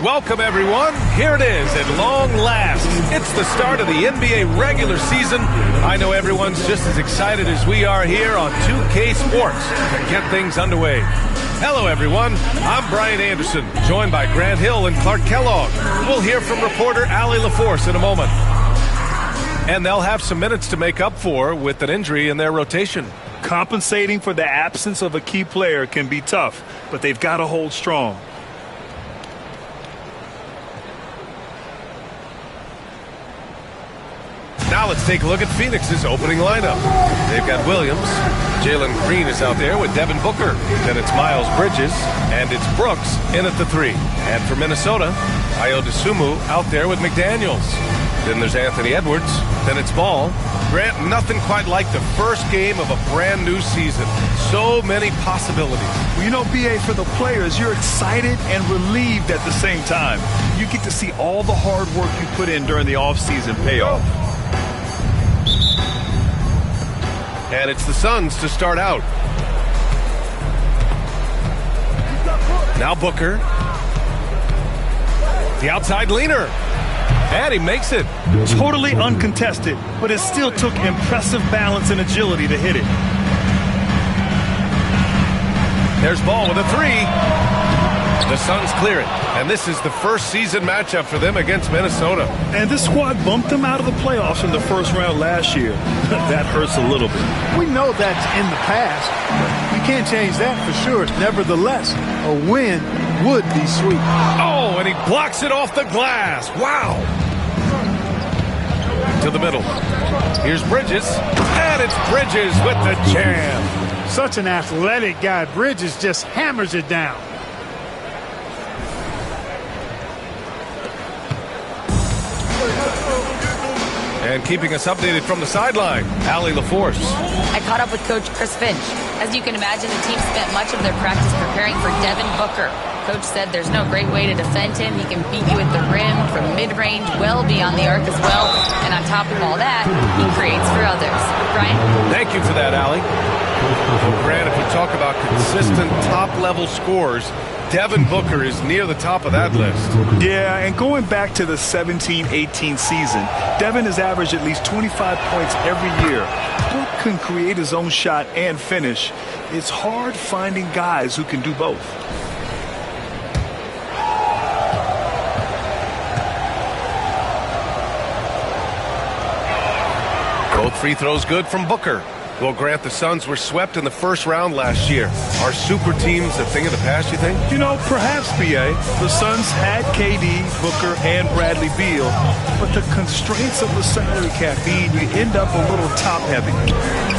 Welcome, everyone. Here it is at long last. It's the start of the NBA regular season. I know everyone's just as excited as we are here on 2K Sports to get things underway. Hello, everyone. I'm Brian Anderson, joined by Grant Hill and Clark Kellogg. We'll hear from reporter Allie LaForce in a moment. And they'll have some minutes to make up for with an injury in their rotation. Compensating for the absence of a key player can be tough, but they've got to hold strong. Now let's take a look at Phoenix's opening lineup. They've got Williams. Jalen Green is out there with Devin Booker. Then it's Miles Bridges. And it's Brooks in at the 3. And for Minnesota, Ayo Dosunmu out there with McDaniels. Then there's Anthony Edwards. Then it's Ball. Grant, nothing quite like the first game of a brand new season. So many possibilities. Well, you know, BA, for the players, you're excited and relieved at the same time. You get to see all the hard work you put in during the offseason pay off. And it's the Suns to start out. Now Booker. The outside leaner. And he makes it. Totally uncontested, but it still took impressive balance and agility to hit it. There's Ball with a 3. The Suns clear it. And this is the first season matchup for them against Minnesota. And this squad bumped them out of the playoffs in the first round last year. That hurts a little bit. We know that's in the past. You can't change that for sure. Nevertheless, a win would be sweet. Oh, and he blocks it off the glass. Wow. To the middle. Here's Bridges. And it's Bridges with the jam. Such an athletic guy. Bridges just hammers it down. And keeping us updated from the sideline, Allie LaForce. I caught up with Coach Chris Finch. As you can imagine, the team spent much of their practice preparing for Devin Booker. Coach said there's no great way to defend him. He can beat you at the rim, from mid-range, well beyond the arc as well. And on top of all that, he creates for others. Brian? Thank you for that, Allie. Grant, if we talk about consistent top-level scores, Devin Booker is near the top of that list. Yeah, and going back to the 17-18 season, Devin has averaged at least 25 points every year. Book can create his own shot and finish. It's hard finding guys who can do both. Both free throws good from Booker. Well, Grant, the Suns were swept in the first round last year. Are super teams a thing of the past, you think? You know, perhaps, B.A. The Suns had KD, Booker, and Bradley Beal, but the constraints of the salary cap mean you end up a little top-heavy.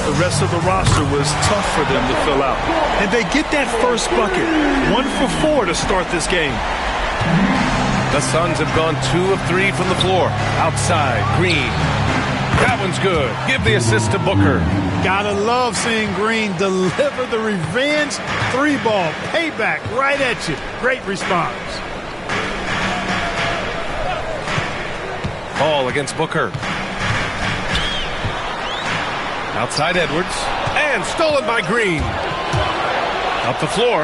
The rest of the roster was tough for them to fill out. And they get that first bucket, 1 for 4 to start this game. The Suns have gone 2 of 3 from the floor. Outside, Green. That one's good. Give the assist to Booker. Gotta love seeing Green deliver the revenge 3-ball. Payback right at you. Great response. Ball against Booker. Outside Edwards. And stolen by Green. Up the floor.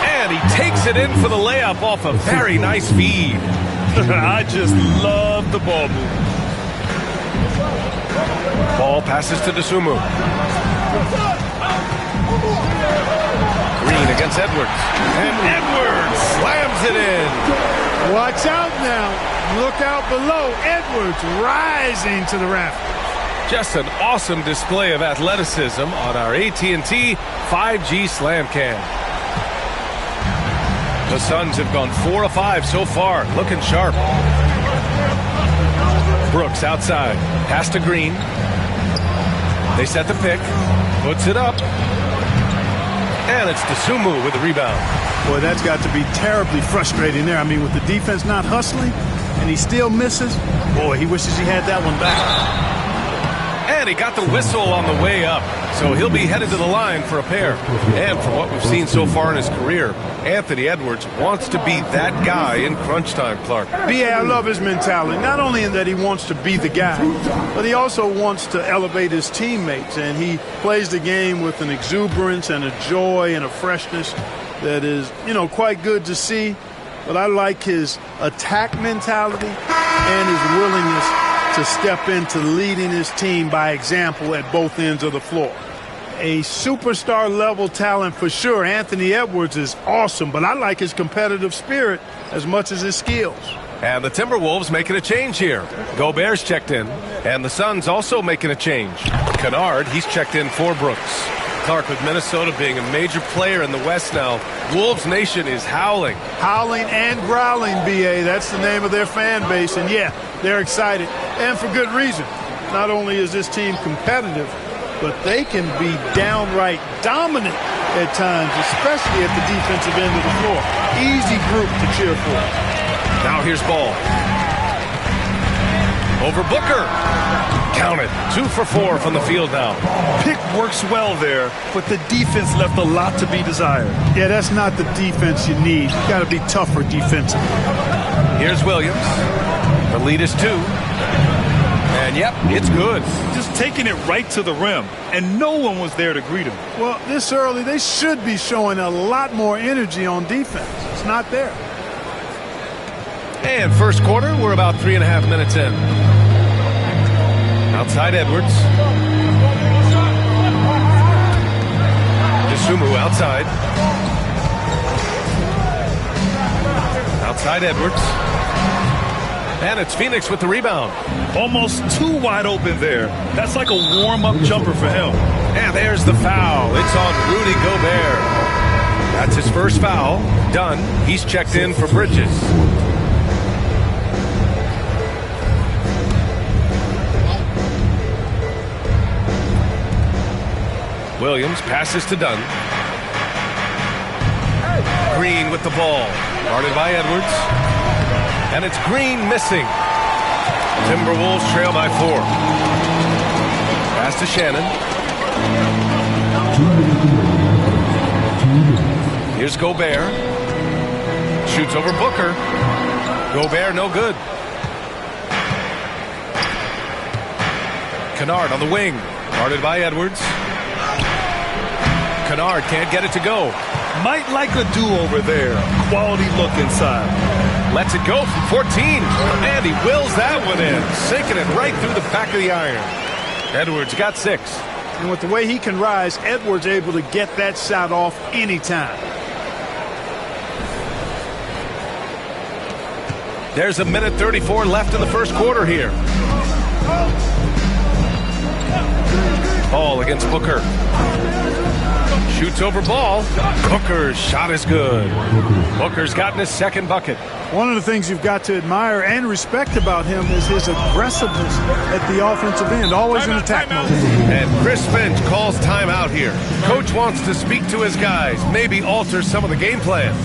And he takes it in for the layup off a very nice feed. I just love the ball movement. Ball passes to Dosunmu. Green against Edwards. And Edwards slams it in. Watch out now. Look out below. Edwards rising to the rafters. Just an awesome display of athleticism on our AT&T 5G Slam Cam. The Suns have gone 4 of 5 so far. Looking sharp. Brooks outside. Pass to Green. They set the pick. Puts it up. And it's Dosunmu with the rebound. Boy, that's got to be terribly frustrating there. I mean, with the defense not hustling and he still misses, boy, he wishes he had that one back. And he got the whistle on the way up. So he'll be headed to the line for a pair. And from what we've seen so far in his career, Anthony Edwards wants to be that guy in crunch time, Clark. B.A., I love his mentality. Not only in that he wants to be the guy, but he also wants to elevate his teammates. And he plays the game with an exuberance and a joy and a freshness that is, you know, quite good to see. but I like his attack mentality and his willingness to step into leading his team by example at both ends of the floor. A superstar level talent for sure. Anthony Edwards is awesome, but I like his competitive spirit as much as his skills. And the Timberwolves making a change here. Gobert's checked in, and the Suns also making a change. Kennard, he's checked in for Brooks. Clark, with Minnesota being a major player in the West now, Wolves Nation is howling. Howling and growling, B.A. That's the name of their fan base. And, yeah, they're excited, and for good reason. Not only is this team competitive, but they can be downright dominant at times, especially at the defensive end of the floor. Easy group to cheer for. Now here's Ball. Over Booker. Counted. 2 for 4 from the field now. Pick works well there, but the defense left a lot to be desired. Yeah, that's not the defense you need. You got to be tougher defensively. Here's Williams. The lead is 2. And, yep, it's good. Just taking it right to the rim, and no one was there to greet him. Well, this early, they should be showing a lot more energy on defense. It's not there. And first quarter, we're about 3.5 minutes in. Outside Edwards. Dosunmu outside. Outside Edwards. And it's Phoenix with the rebound. Almost too wide open there. That's like a warm-up jumper for him. And there's the foul. It's on Rudy Gobert. That's his first foul. Done. He's checked in for Bridges. Williams passes to Dunn. Green with the ball. Guarded by Edwards. And it's Green missing. Timberwolves trail by 4. Pass to Shannon. Here's Gobert. Shoots over Booker. Gobert no good. Kennard on the wing. Guarded by Edwards. Kennard can't get it to go. Might like a do-over there. Quality look inside. Lets it go from 14. And he wills that one in. Sinking it right through the back of the iron. Edwards got 6. And with the way he can rise, Edwards able to get that shot off anytime. There's a minute 34 left in the first quarter here. Ball against Booker. Shoots over Ball. Booker's shot is good. Booker's gotten his second bucket. One of the things you've got to admire and respect about him is his aggressiveness at the offensive end. Always in attack mode. And Chris Finch calls timeout here. Coach wants to speak to his guys. Maybe alter some of the game plan.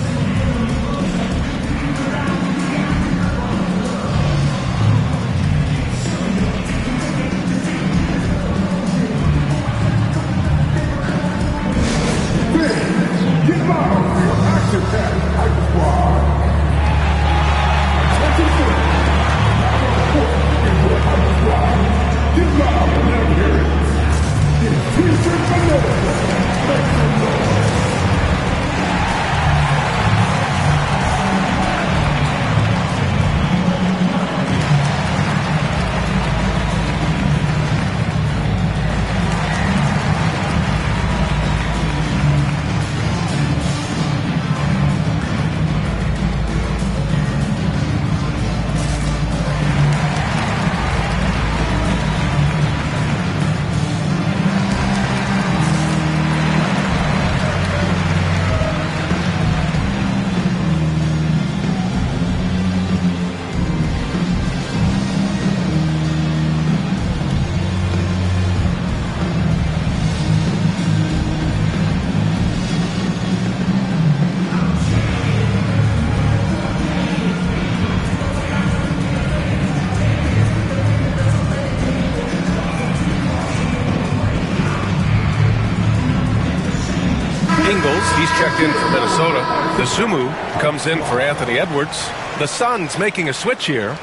He's checked in for Minnesota. Dosunmu comes in for Anthony Edwards. The Suns making a switch here.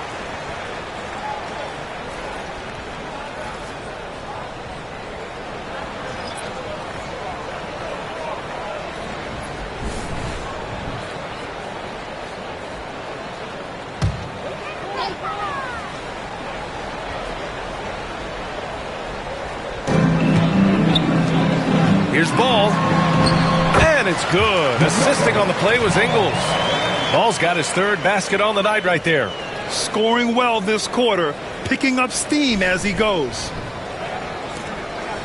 Here's Ball. And it's good. Assisting on the play was Ingles. Ball's got his third basket on the night right there. Scoring well this quarter, picking up steam as he goes.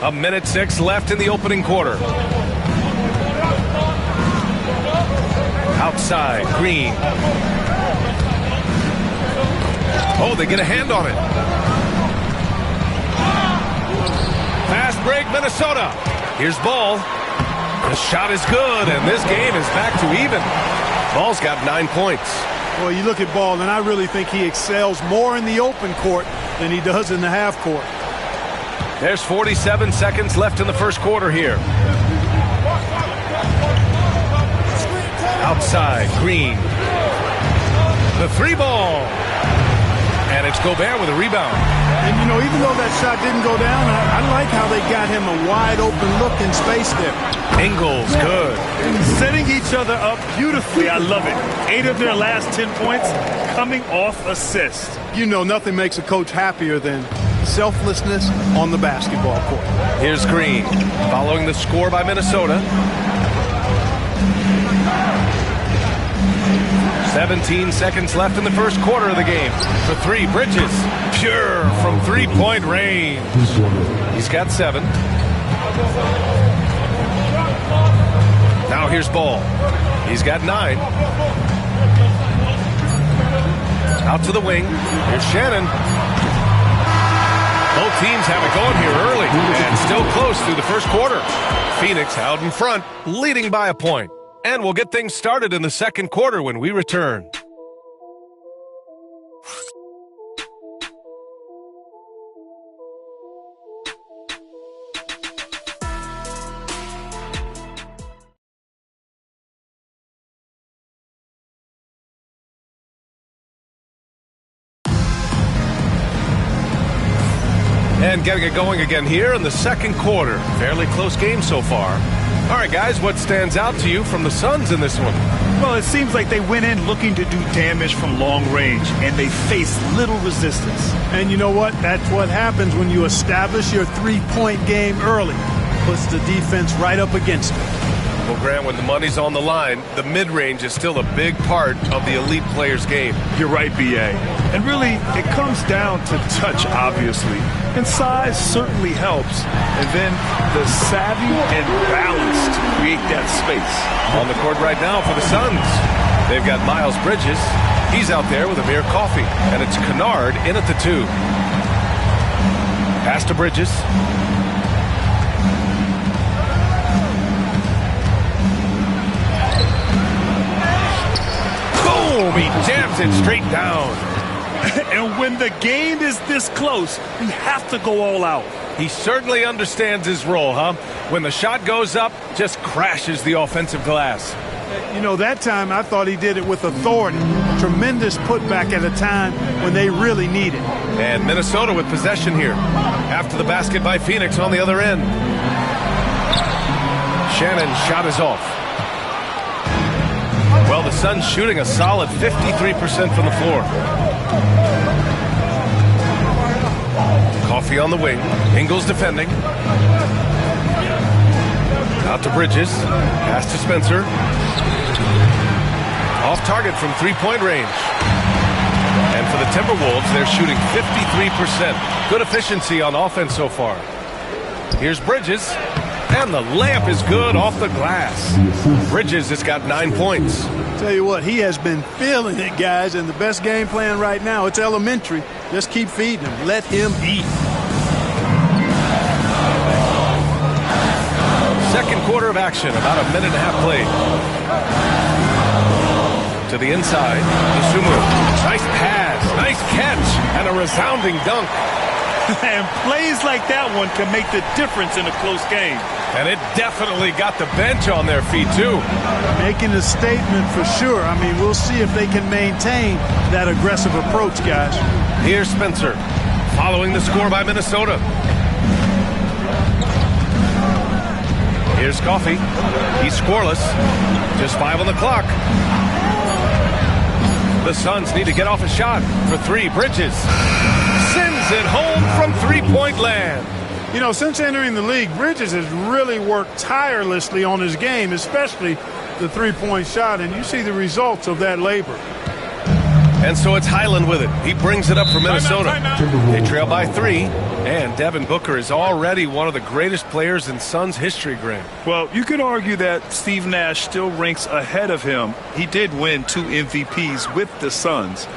1:06 left in the opening quarter. Outside, Green. Oh, they get a hand on it. Fast break, Minnesota. Here's Ball. The shot is good, and this game is back to even. Ball's got 9 points. Well, you look at Ball, and I really think he excels more in the open court than he does in the half court. There's 47 seconds left in the first quarter here. Outside, Green. The three ball. And it's Gobert with a rebound. And, you know, even though that shot didn't go down, I like how they got him a wide-open look in space there. Ingles, good. Setting each other up beautifully. I love it. 8 of their last 10 points coming off assists. You know, nothing makes a coach happier than selflessness on the basketball court. Here's Green, following the score by Minnesota. 17 seconds left in the first quarter of the game. For three, Bridges. Pure from three-point range. He's got 7. Now here's Ball. He's got 9. Out to the wing. Here's Shannon. Both teams have it going here early and still close through the first quarter. Phoenix out in front, leading by a point. And we'll get things started in the second quarter when we return. And getting it going again here in the second quarter. Fairly close game so far. All right, guys, what stands out to you from the Suns in this one? Well, it seems like they went in looking to do damage from long range, and they faced little resistance. And you know what? That's what happens when you establish your three-point game early. Puts the defense right up against it. Well, Grant, when the money's on the line, the mid-range is still a big part of the elite player's game. You're right, B.A. And really, it comes down to touch, obviously. And size certainly helps. And then the savvy and balance to create that space. On the court right now for the Suns. They've got Miles Bridges. He's out there with Amir Coffey. And it's Kennard in at the 2. Pass to Bridges. Boom! He jams it straight down. And when the game is this close, you have to go all out. He certainly understands his role, huh? When the shot goes up, just crashes the offensive glass. You know, that time I thought he did it with authority. Tremendous putback at a time when they really need it. And Minnesota with possession here. After the basket by Phoenix on the other end. Shannon's shot is off. Well, the Suns shooting a solid 53% from the floor. Coffey on the wing. Ingles defending. Out to Bridges. Pass to Spencer. Off target from three-point range. And for the Timberwolves, they're shooting 53%. Good efficiency on offense so far. Here's Bridges. And the layup is good off the glass. Bridges has got 9 points. Tell you what, he has been feeling it, guys, and the best game plan right now, it's elementary. Just keep feeding him. Let him eat. Second quarter of action, about a minute and a half played. To the inside, Isumu. Nice pass, nice catch, and a resounding dunk. And plays like that one can make the difference in a close game. And it definitely got the bench on their feet, too. Making a statement for sure. I mean, we'll see if they can maintain that aggressive approach, guys. Here's Spencer, following the score by Minnesota. Here's Coffey. He's scoreless. Just 5 on the clock. The Suns need to get off a shot for 3. Bridges sends it home from three-point land. You know, since entering the league, Bridges has really worked tirelessly on his game, especially the three-point shot, and you see the results of that labor. And so it's Highland with it. He brings it up for Minnesota. They trail by 3, and Devin Booker is already one of the greatest players in Suns history, Grant. Well, you could argue that Steve Nash still ranks ahead of him. He did win 2 MVPs with the Suns.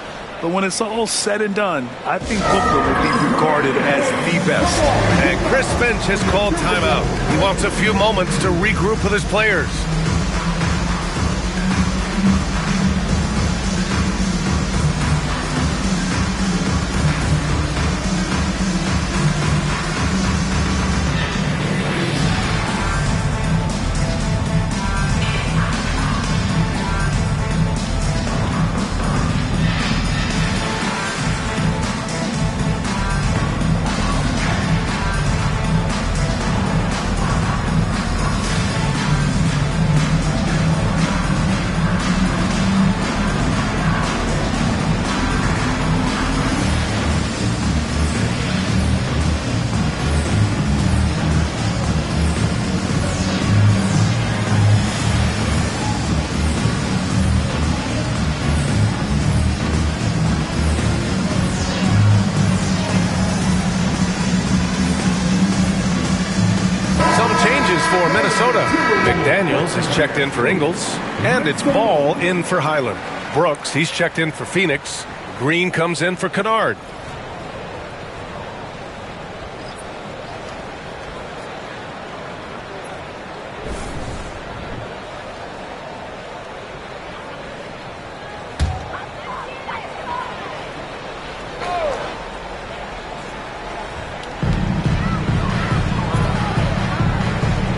But when it's all said and done, I think Booker will be regarded as the best. And Chris Finch has called timeout. He wants a few moments to regroup with his players. For Minnesota, McDaniels is checked in for Ingles, and it's Ball in for Highland. Brooks, he's checked in for Phoenix. Green comes in for Kennard.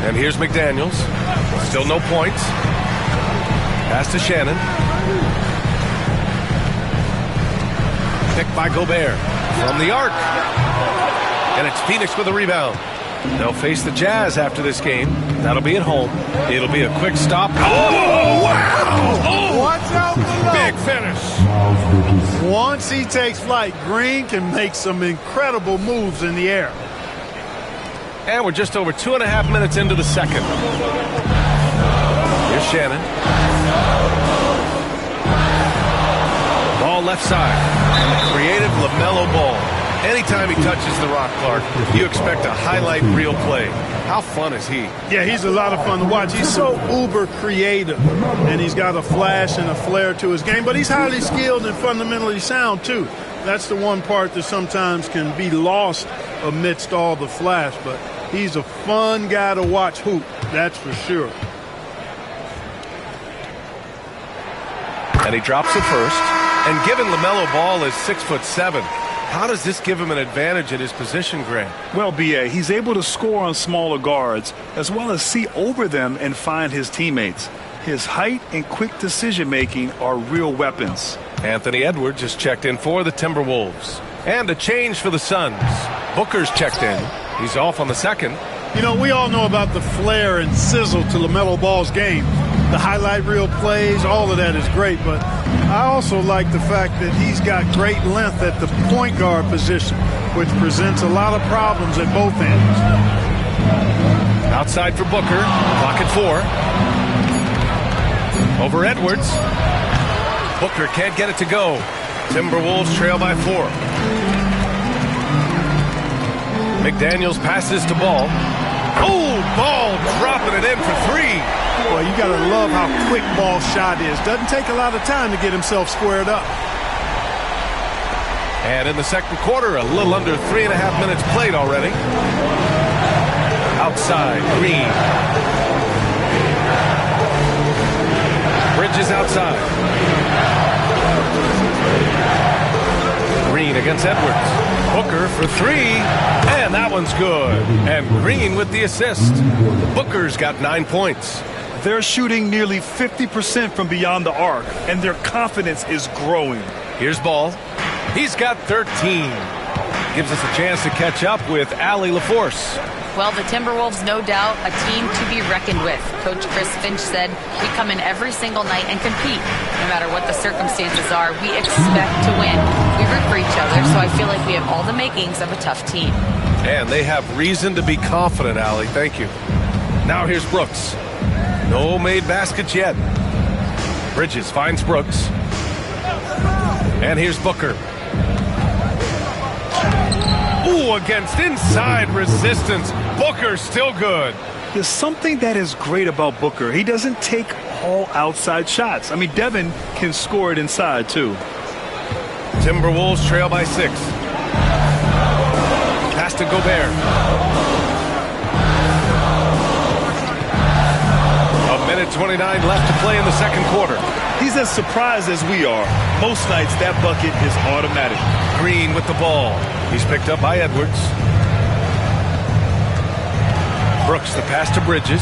And here's McDaniels. Still no points. Pass to Shannon. Picked by Gobert. From the arc. And it's Phoenix with a rebound. They'll face the Jazz after this game. That'll be at home. It'll be a quick stop. Oh, wow! Oh, watch out below. Big finish. Once he takes flight, Green can make some incredible moves in the air. And we're just over 2.5 minutes into the second. Here's Shannon. Ball left side. Creative LaMelo Ball. Anytime he touches the rock, Clark, you expect a highlight reel play. How fun is he? Yeah, he's a lot of fun to watch. He's so uber creative, and he's got a flash and a flair to his game, but he's highly skilled and fundamentally sound, too. That's the one part that sometimes can be lost amidst all the flash, but he's a fun guy to watch hoop, that's for sure. And he drops it first. And given LaMelo Ball is 6'7", how does this give him an advantage at his position, Grant? Well, B.A., he's able to score on smaller guards as well as see over them and find his teammates. His height and quick decision-making are real weapons. Anthony Edwards is checked in for the Timberwolves. And a change for the Suns. Booker's checked in. He's off on the second. You know, we all know about the flair and sizzle to LaMelo Ball's game. The highlight reel plays, all of that is great, but I also like the fact that he's got great length at the point guard position, which presents a lot of problems at both ends. Outside for Booker. Clock at 4. Over Edwards. Booker can't get it to go. Timberwolves trail by 4. McDaniels passes to Ball. Oh, Ball dropping it in for 3. Boy, you got to love how quick Ball's shot is. Doesn't take a lot of time to get himself squared up. And in the second quarter, a little under 3.5 minutes played already. Outside, Green. Bridges outside. Green against Edwards. Booker for 3, and that one's good. And Green with the assist. Booker's got 9 points. They're shooting nearly 50% from beyond the arc, and their confidence is growing. Here's Ball. He's got 13. Gives us a chance to catch up with Allie LaForce. Well, the Timberwolves, no doubt, a team to be reckoned with. Coach Chris Finch said, we come in every single night and compete. No matter what the circumstances are, we expect to win. We root for each other, so I feel like we have all the makings of a tough team. And they have reason to be confident, Allie. Thank you. Now here's Brooks. No made baskets yet. Bridges finds Brooks. And here's Booker. Ooh, against inside resistance. Booker still good. There's something that is great about Booker. He doesn't take all outside shots. I mean, Devin can score it inside, too. Timberwolves trail by 6. Pass to Gobert. A minute 29 left to play in the second quarter. He's as surprised as we are. Most nights, that bucket is automatic. Green with the ball. He's picked up by Edwards. Brooks, the pass to Bridges.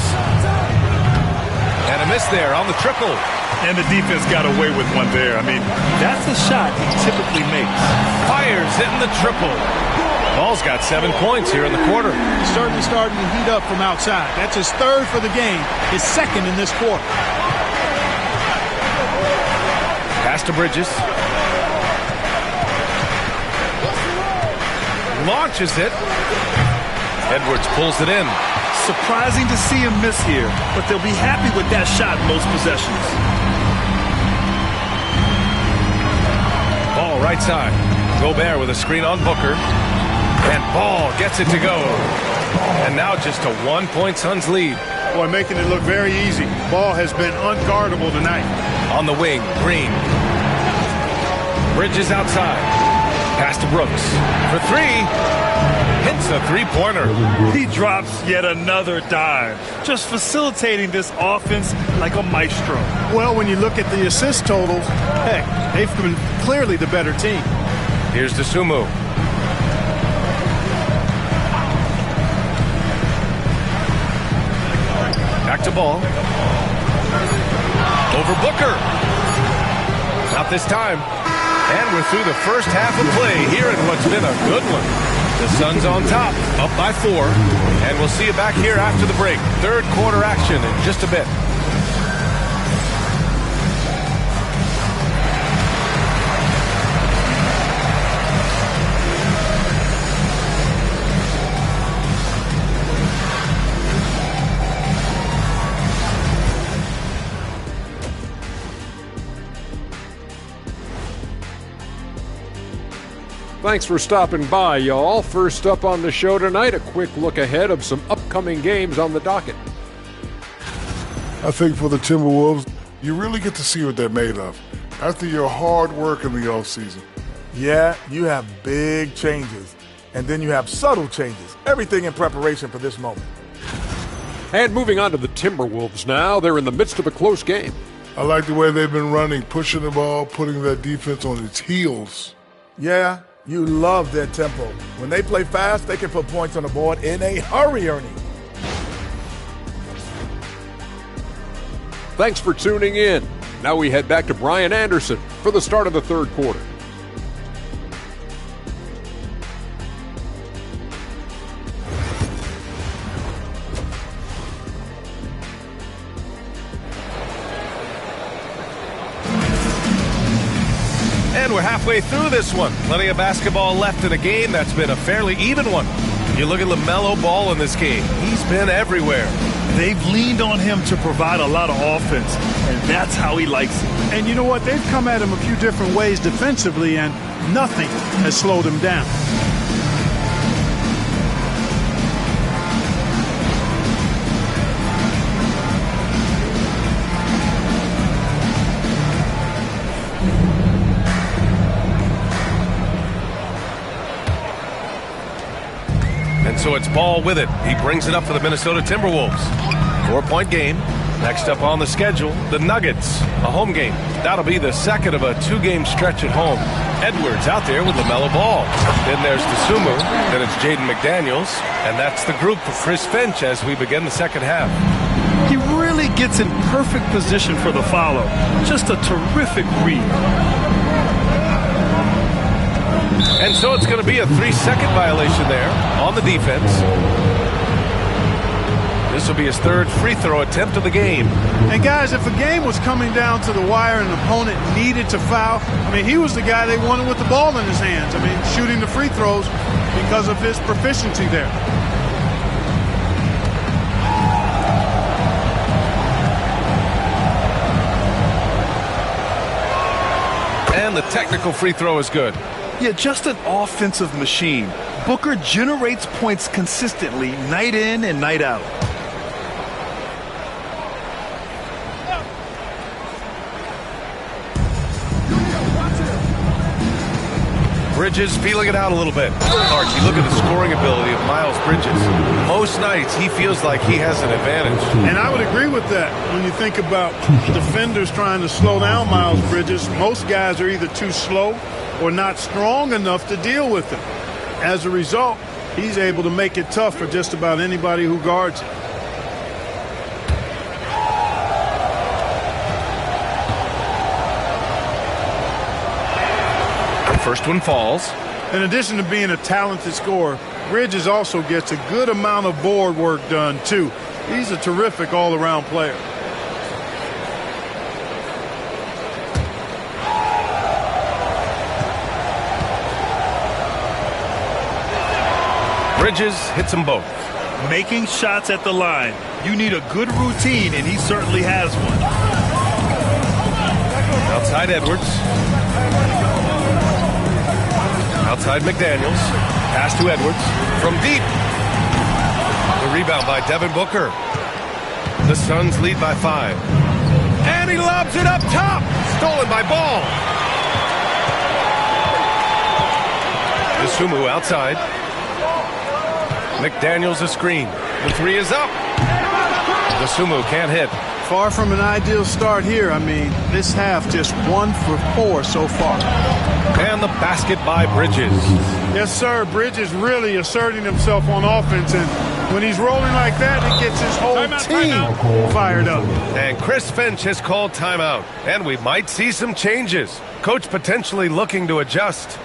And a miss there on the triple. And the defense got away with one there. I mean, that's a shot he typically makes. Fires hitting the triple. Ball's got 7 points here in the quarter. He's certainly starting to heat up from outside. That's his third for the game, his second in this quarter. Pass to Bridges. Launches it. Edwards pulls it in. Surprising to see him miss here, but they'll be happy with that shot most possessions. Ball right side. Gobert with a screen on Booker. And Ball gets it to go. And now just a 1-point Suns lead. Boy, making it look very easy. Ball has been unguardable tonight. On the wing, Green. Bridges outside. Pass to Brooks. For 3. Hits a three-pointer. He drops yet another dive, just facilitating this offense like a maestro. Well, when you look at the assist totals, heck, they've been clearly the better team. Here's Dosunmu. Back to Ball. Over Booker. Not this time. And we're through the first half of play here in what's been a good one. The Suns on top, up by 4. And we'll see you back here after the break. Third quarter action in just a bit. Thanks for stopping by, y'all. First up on the show tonight, a quick look ahead of some upcoming games on the docket. I think for the Timberwolves, you really get to see what they're made of after your hard work in the offseason. Yeah, you have big changes, and then you have subtle changes. Everything in preparation for this moment. And moving on to the Timberwolves now, they're in the midst of a close game. I like the way they've been running, pushing the ball, putting that defense on its heels. Yeah, you love their tempo. When they play fast, they can put points on the board in a hurry, Ernie. Thanks for tuning in. Now we head back to Brian Anderson for the start of the third quarter. And we're halfway through this one. Plenty of basketball left in a game that's been a fairly even one. You look at LaMelo Ball in this game. He's been everywhere. They've leaned on him to provide a lot of offense, and that's how he likes it. And you know what? They've come at him a few different ways defensively, and nothing has slowed him down. And so it's Ball with it. He brings it up for the Minnesota Timberwolves. 4-point game. Next up on the schedule, the Nuggets, a home game. That'll be the second of a 2-game stretch at home. Edwards out there with LaMelo Ball. Then there's Dosunmu. Then it's Jaden McDaniels. And that's the group for Chris Finch as we begin the second half. He really gets in perfect position for the follow. Just a terrific read. And so it's going to be a 3-second violation there on the defense. This will be his third free throw attempt of the game. And guys, if a game was coming down to the wire and an opponent needed to foul, I mean, he was the guy they wanted with the ball in his hands. I mean, shooting the free throws because of his proficiency there. And the technical free throw is good. Yeah, just an offensive machine. Booker generates points consistently, night in and night out. Bridges feeling it out a little bit. Archie, look at the scoring ability of Miles Bridges. Most nights, he feels like he has an advantage. And I would agree with that. When you think about defenders trying to slow down Miles Bridges, most guys are either too slow or not strong enough to deal with him. As a result, he's able to make it tough for just about anybody who guards him. First one falls. In addition to being a talented scorer, Bridges also gets a good amount of board work done, too. He's a terrific all-around player. Bridges hits them both. Making shots at the line. You need a good routine, and he certainly has one. Outside Edwards. Outside McDaniels. Pass to Edwards. From deep. The rebound by Devin Booker. The Suns lead by 5. And he lobs it up top. Stolen by Ball. Dosunmu outside. McDaniels a screen. The three is up. Dosunmu can't hit. Far from an ideal start here. I mean, this half just 1 for 4 so far. And the basket by Bridges. Yes, sir. Bridges really asserting himself on offense. And when he's rolling like that, it gets his whole team fired up. And Chris Finch has called timeout. And we might see some changes. Coach potentially looking to adjust.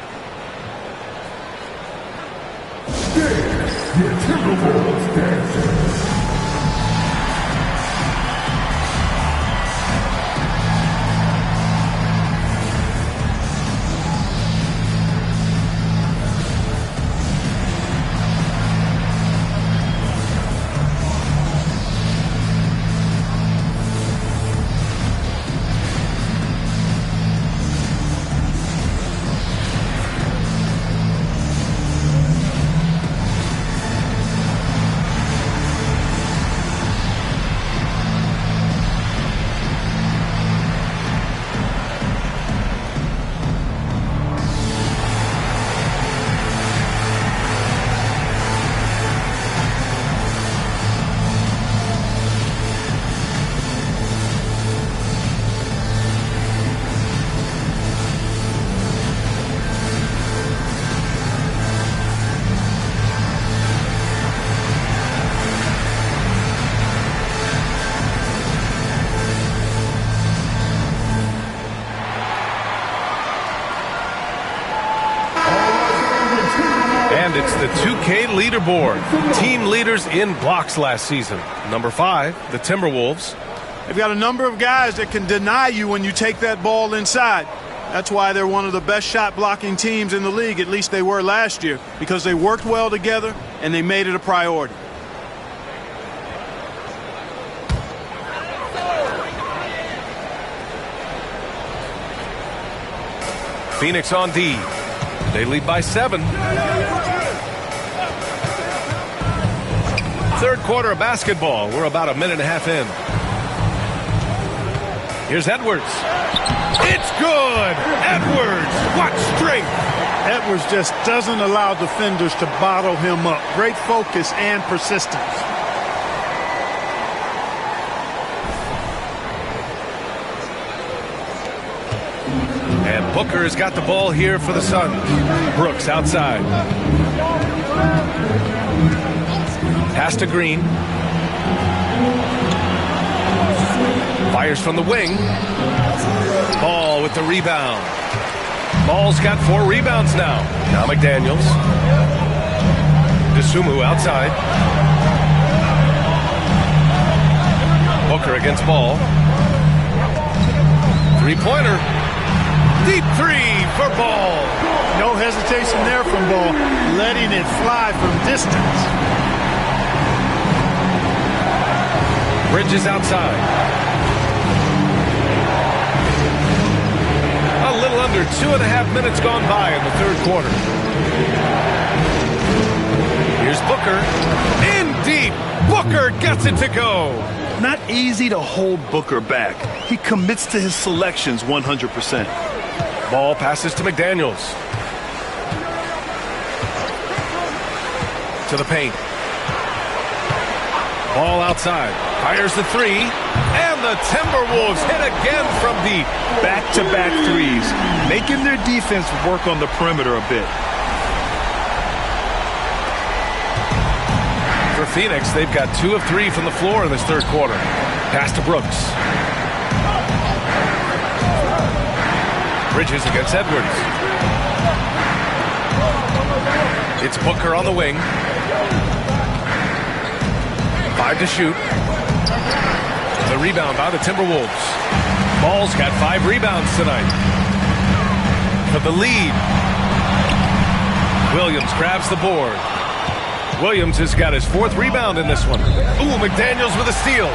It's the 2K leaderboard. Team leaders in blocks last season. Number 5, the Timberwolves. They've got a number of guys that can deny you when you take that ball inside. That's why they're one of the best shot blocking teams in the league. At least they were last year, because they worked well together and they made it a priority. Phoenix on D. They lead by 7. Third quarter of basketball. We're about a minute and a half in. Here's Edwards. It's good. Edwards. What strength. Edwards just doesn't allow defenders to bottle him up. Great focus and persistence. And Booker has got the ball here for the Suns. Brooks outside. Pass to Green. Fires from the wing. Ball with the rebound. Ball's got 4 rebounds now. Now McDaniels. Dosunmu outside. Booker against Ball. Three-pointer. Deep three for Ball. No hesitation there from Ball, letting it fly from distance. Bridges outside. A little under 2.5 minutes gone by in the third quarter. Here's Booker. In deep. Booker gets it to go. Not easy to hold Booker back. He commits to his selections 100%. Ball passes to McDaniels. To the paint. Ball outside. Fires the three. And the Timberwolves hit again from deep. Back-to-back threes, making their defense work on the perimeter a bit. For Phoenix, they've got 2 of 3 from the floor in this third quarter. Pass to Brooks. Bridges against Edwards. It's Booker on the wing. 5 to shoot. The rebound by the Timberwolves. Ball's got 5 rebounds tonight. For the lead. Williams grabs the board. Williams has got his 4th rebound in this one. Ooh, McDaniels with a steal.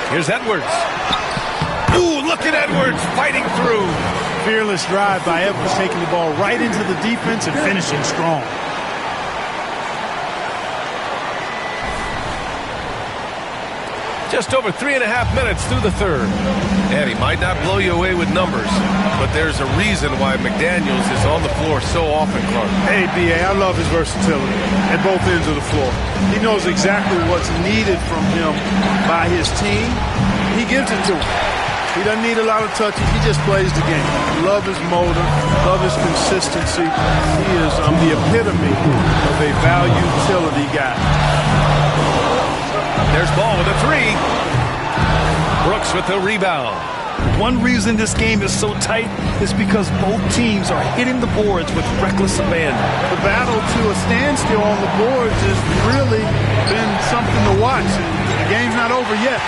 Here's Edwards. Ooh, look at Edwards fighting through. Fearless drive by Edwards, taking the ball right into the defense and finishing strong. Just over 3.5 minutes through the third. And he might not blow you away with numbers, but there's a reason why McDaniels is on the floor so often, Clark. Hey, B.A., I love his versatility at both ends of the floor. He knows exactly what's needed from him by his team. He gives it to him. He doesn't need a lot of touches. He just plays the game. Love his motor. Love his consistency. He is the epitome of a value utility guy. There's Ball with a three. Brooks with the rebound. One reason this game is so tight is because both teams are hitting the boards with reckless abandon. The battle to a standstill on the boards has really been something to watch. The game's not over yet.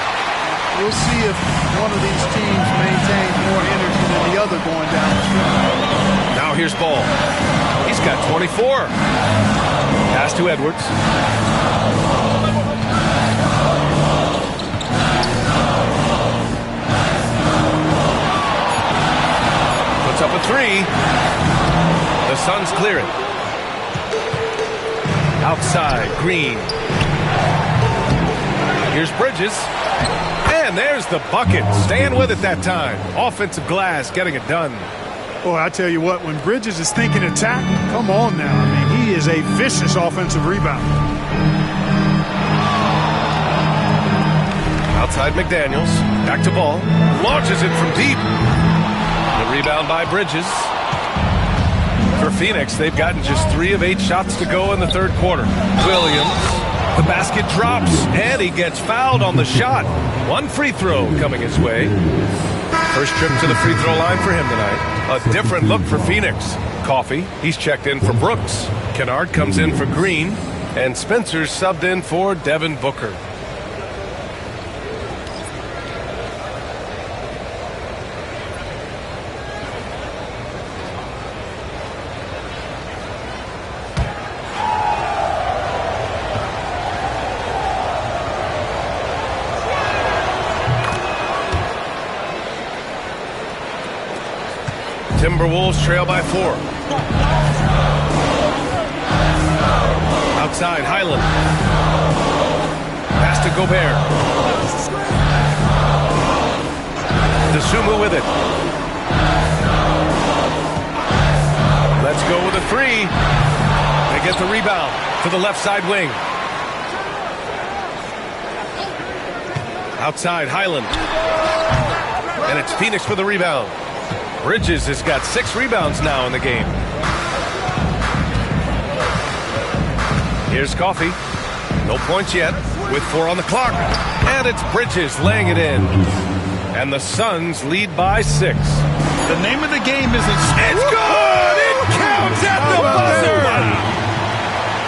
We'll see if one of these teams maintains more energy than the other going down the stretch. Now here's Ball. He's got 24. Pass to Edwards. Puts up a three. The Suns clear it. Outside, Green. Here's Bridges. And there's the bucket. Staying with it that time. Offensive glass, getting it done. Boy, I tell you what, when Bridges is thinking attack, come on now. I mean, he is a vicious offensive rebounder. Outside McDaniels. Back to Ball. Launches it from deep. The rebound by Bridges. For Phoenix, they've gotten just 3 of 8 shots to go in the third quarter. Williams. The basket drops, and he gets fouled on the shot. 1 free throw coming his way. First trip to the free throw line for him tonight. A different look for Phoenix. Coffey, he's checked in for Brooks. Kennard comes in for Green. And Spencer's subbed in for Devin Booker. Timberwolves trail by 4. Outside, Highland. Pass to Gobert. Dosunmu with it. Let's go with a three. They get the rebound to the left side wing. Outside, Highland. And it's Phoenix for the rebound. Bridges has got 6 rebounds now in the game. Here's Coffey. No points yet with 4 on the clock. And it's Bridges laying it in. And the Suns lead by 6. The name of the game isn't... It's good! It counts at the buzzer!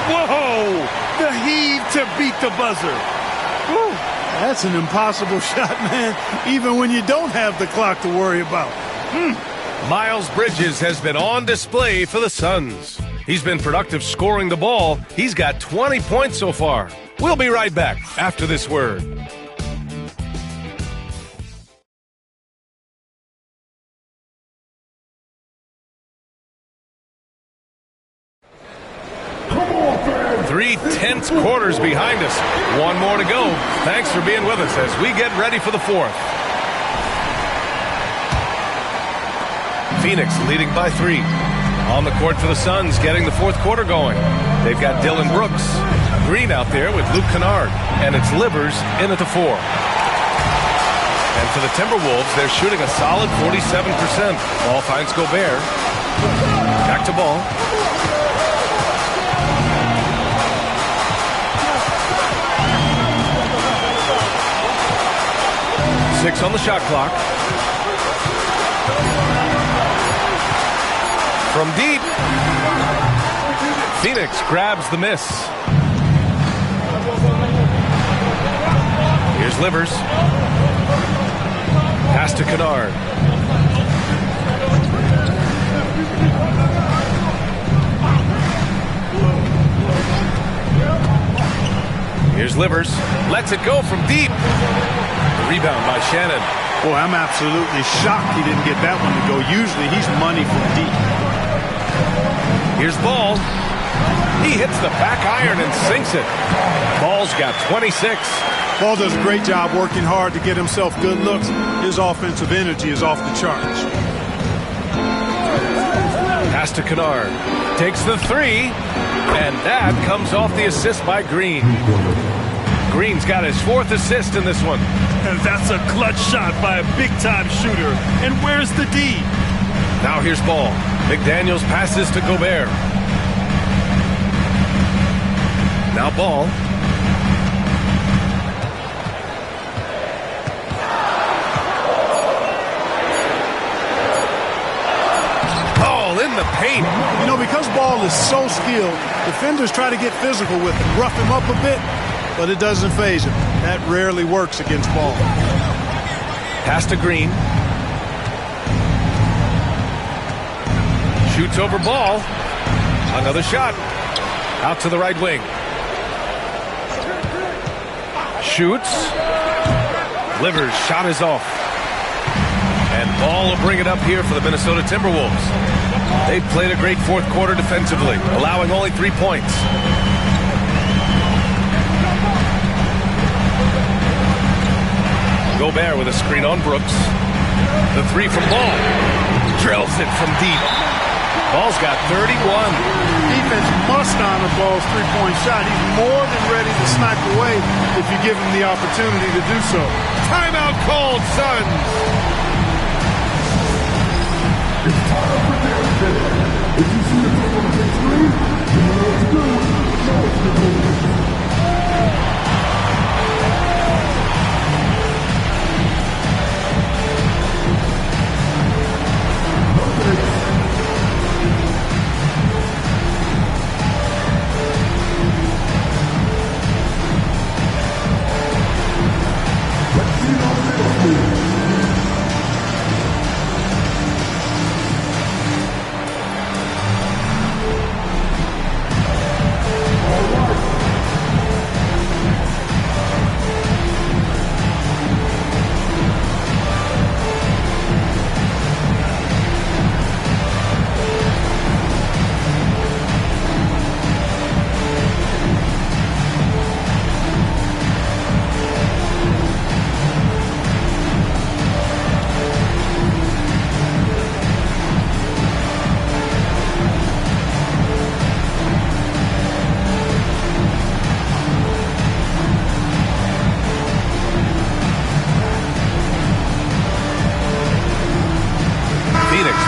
Whoa! The heave to beat the buzzer. Woo. That's an impossible shot, man, even when you don't have the clock to worry about. Miles Bridges has been on display for the Suns. He's been productive scoring the ball. He's got 20 points so far. We'll be right back after this word. Three tense quarters behind us. One more to go. Thanks for being with us as we get ready for the fourth. Phoenix leading by 3. On the court for the Suns, getting the fourth quarter going. They've got Dillon Brooks. Green out there with Luke Kennard. And it's Livers in at the 4. And for the Timberwolves, they're shooting a solid 47%. Ball finds Gobert. Back to Ball. Six on the shot clock. From deep. Phoenix grabs the miss. Here's Livers. Pass to Kennard. Here's Livers. Lets it go from deep. The rebound by Shannon. Boy, I'm absolutely shocked he didn't get that one to go. Usually he's money from deep. Here's Ball. He hits the back iron and sinks it. Ball's got 26. Ball does a great job working hard to get himself good looks. His offensive energy is off the charts. Pass to Kennard. Takes the 3. And that comes off the assist by Green. Green's got his 4th assist in this one. And that's a clutch shot by a big-time shooter. And where's the D? Now here's Ball. McDaniels passes to Gobert. Now Ball. Ball in the paint. You know, because Ball is so skilled, defenders try to get physical with him, rough him up a bit, but it doesn't faze him. That rarely works against Ball. Pass to Green. Shoots over Ball. Another shot. Out to the right wing. Shoots. Livers' shot is off. And Ball will bring it up here for the Minnesota Timberwolves. They've played a great fourth quarter defensively, allowing only 3 points. Gobert with a screen on Brooks. The 3 from Ball. Drills it from deep. Ball's got 31. Defense must honor Ball's three-point shot. He's more than ready to snipe away if you give him the opportunity to do so. Timeout called, Suns. It's time for David. If you see the top of the screen, you know what to do. Show us the move.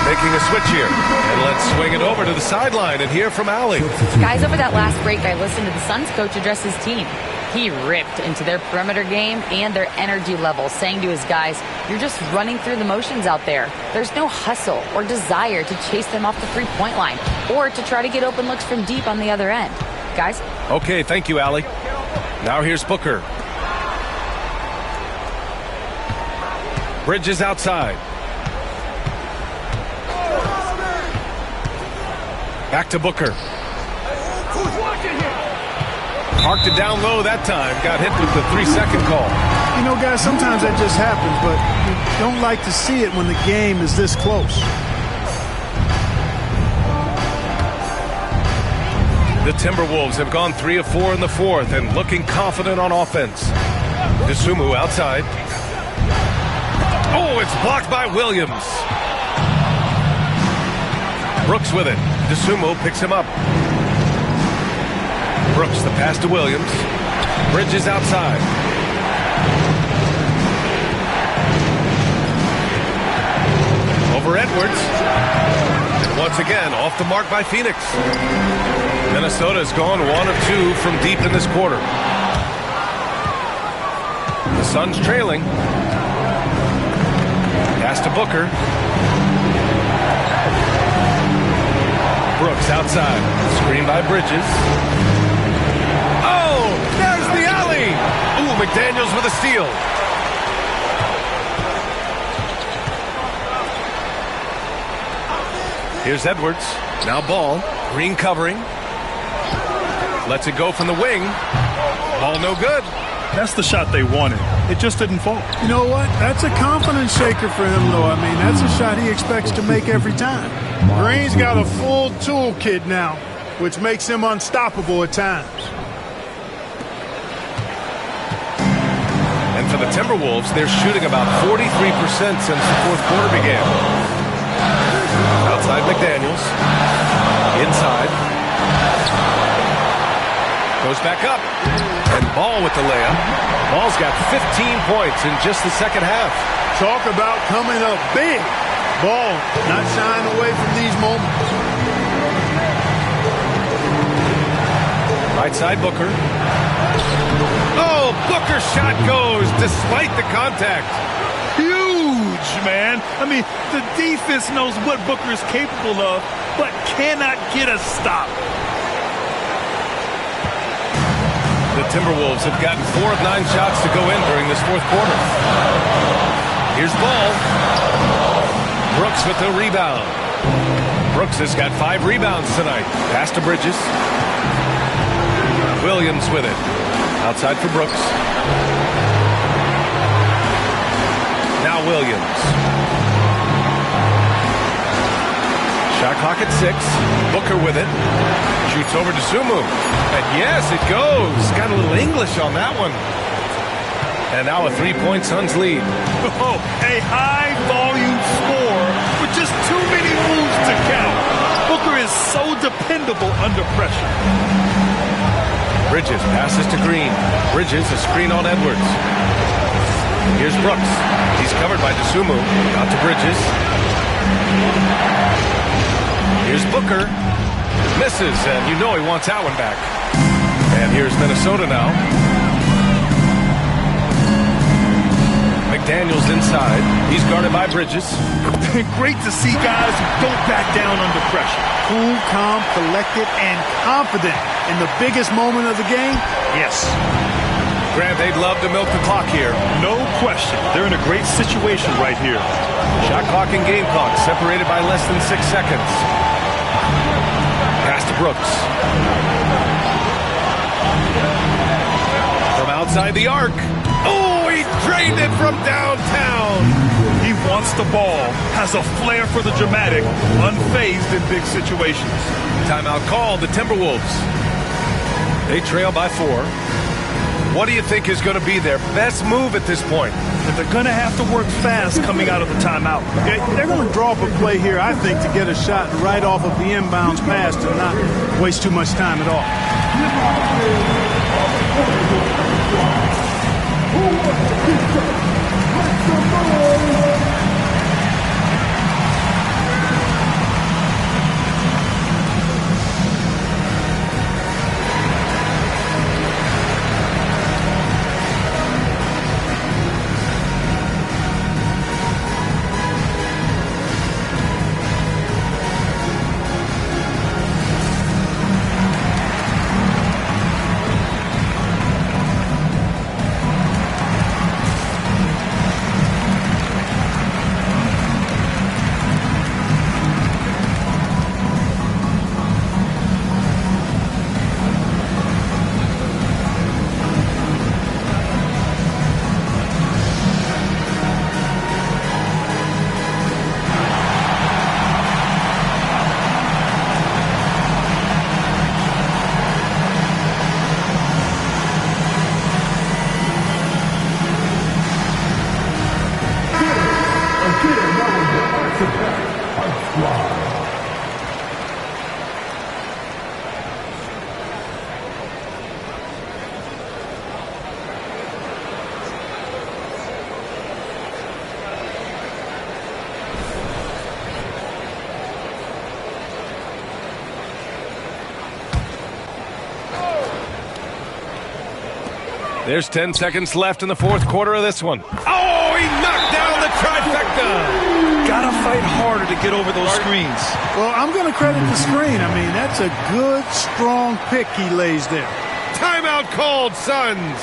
Making a switch here. And let's swing it over to the sideline and hear from Allie. Guys, over that last break, I listened to the Suns coach address his team. He ripped into their perimeter game and their energy level, saying to his guys, you're just running through the motions out there. There's no hustle or desire to chase them off the three-point line or to try to get open looks from deep on the other end. Guys? Okay, thank you, Allie. Now here's Booker. Bridges outside. Back to Booker. Parked it down low that time. Got hit with the 3-second call. You know, guys, sometimes that just happens, but you don't like to see it when the game is this close. The Timberwolves have gone 3 of 4 in the fourth and looking confident on offense. Dosunmu outside. Oh, it's blocked by Williams. Brooks with it. Dosunmu picks him up. Brooks, the pass to Williams. Bridges outside. Over Edwards. And once again, off the mark by Phoenix. Minnesota's gone 1 of 2 from deep in this quarter. The Suns trailing. Pass to Booker. Brooks outside. Screen by Bridges. Oh, there's the alley. Ooh, McDaniels with a steal. Here's Edwards. Now Ball. Green covering. Lets it go from the wing. Ball no good. That's the shot they wanted. It just didn't fall. You know what? That's a confidence shaker for him, though. I mean, that's a shot he expects to make every time. Green's got a full toolkit now, which makes him unstoppable at times. And for the Timberwolves, they're shooting about 43% since the fourth quarter began. Outside McDaniels. Inside. Goes back up. And Ball with the layup. Ball's got 15 points in just the second half. Talk about coming up big. Ball not shying away from these moments. Right side Booker. Oh, Booker's shot goes despite the contact. Huge, man. I mean, the defense knows what Booker is capable of, but cannot get a stop. The Timberwolves have gotten 4 of 9 shots to go in during this fourth quarter. Here's Ball. Brooks with the rebound. Brooks has got 5 rebounds tonight. Pass to Bridges. Williams with it. Outside for Brooks. Now Williams. Shot clock at 6. Booker with it. Shoots over to Sumu. And yes, it goes. Got a little English on that one. And now a 3-point Suns lead. Oh, a high-volume score with just too many moves to count. Booker is so dependable under pressure. Bridges passes to Green. Bridges, a screen on Edwards. Here's Brooks. He's covered by Dosunmu. Out to Bridges. Here's Booker. Misses, and you know he wants that one back. And here's Minnesota now. McDaniels inside. He's guarded by Bridges. Great to see guys who don't back down under pressure. Cool, calm, collected, and confident in the biggest moment of the game. Yes. Grant, they'd love to milk the clock here. No question. They're in a great situation right here. Shot clock and game clock separated by less than 6 seconds. Pass to Brooks. From outside the arc. Oh, he drained it from downtown. He wants the ball, has a flair for the dramatic, unfazed in big situations. Timeout called, the Timberwolves. They trail by 4. What do you think is going to be their best move at this point? But they're going to have to work fast coming out of the timeout. They're going to draw up a play here, I think, to get a shot right off of the inbounds pass and not waste too much time at all. Live. There's 10 seconds left in the fourth quarter of this one. Oh, he knocked down the trifecta. Gotta fight harder to get over those screens. Well, I'm going to credit the screen. I mean, that's a good, strong pick he lays there. Timeout called, Suns.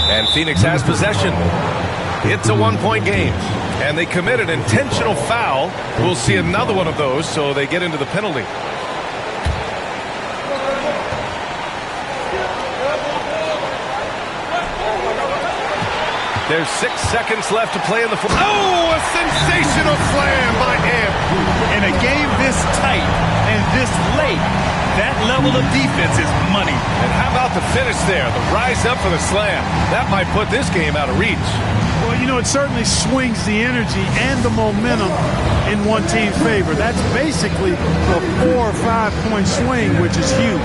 And Phoenix has possession. It's a one-point game. And they commit an intentional foul. We'll see another one of those, so they get into the penalty. There's 6 seconds left to play in the fourth. Oh, a sensational slam by Amp. In a game this tight and this late, that level of defense is money. And how about the finish there? The rise up for the slam. That might put this game out of reach. Well, you know, it certainly swings the energy and the momentum in one team's favor. That's basically a 4 or 5 point swing, which is huge.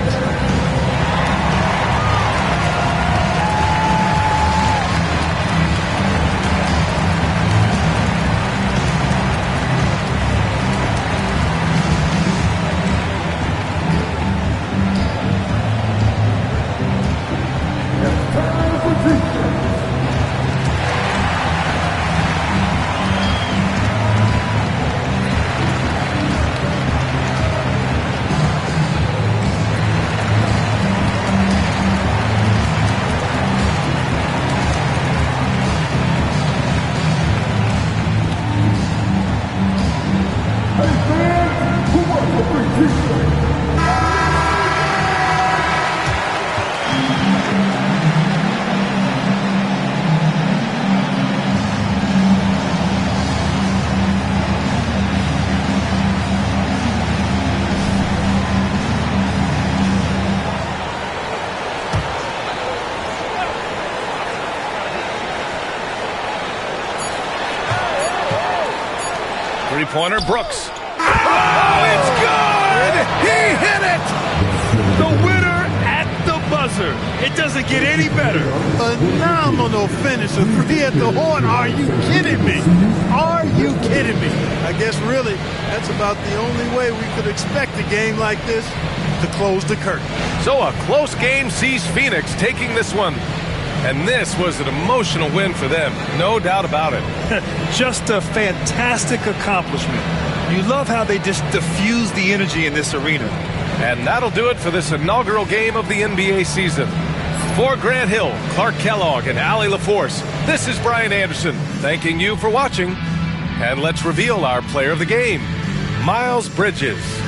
Three-pointer, Brooks. Oh, it's good! He hit it! The winner at the buzzer. It doesn't get any better. Phenomenal finish. A 3 at the horn. Are you kidding me? Are you kidding me? I guess really that's about the only way we could expect a game like this to close the curtain. So a close game sees Phoenix taking this one. And this was an emotional win for them, no doubt about it. Just a fantastic accomplishment. You love how they just diffuse the energy in this arena. And that'll do it for this inaugural game of the NBA season. For Grant Hill, Clark Kellogg, and Allie LaForce, this is Brian Anderson, thanking you for watching. And let's reveal our player of the game, Miles Bridges.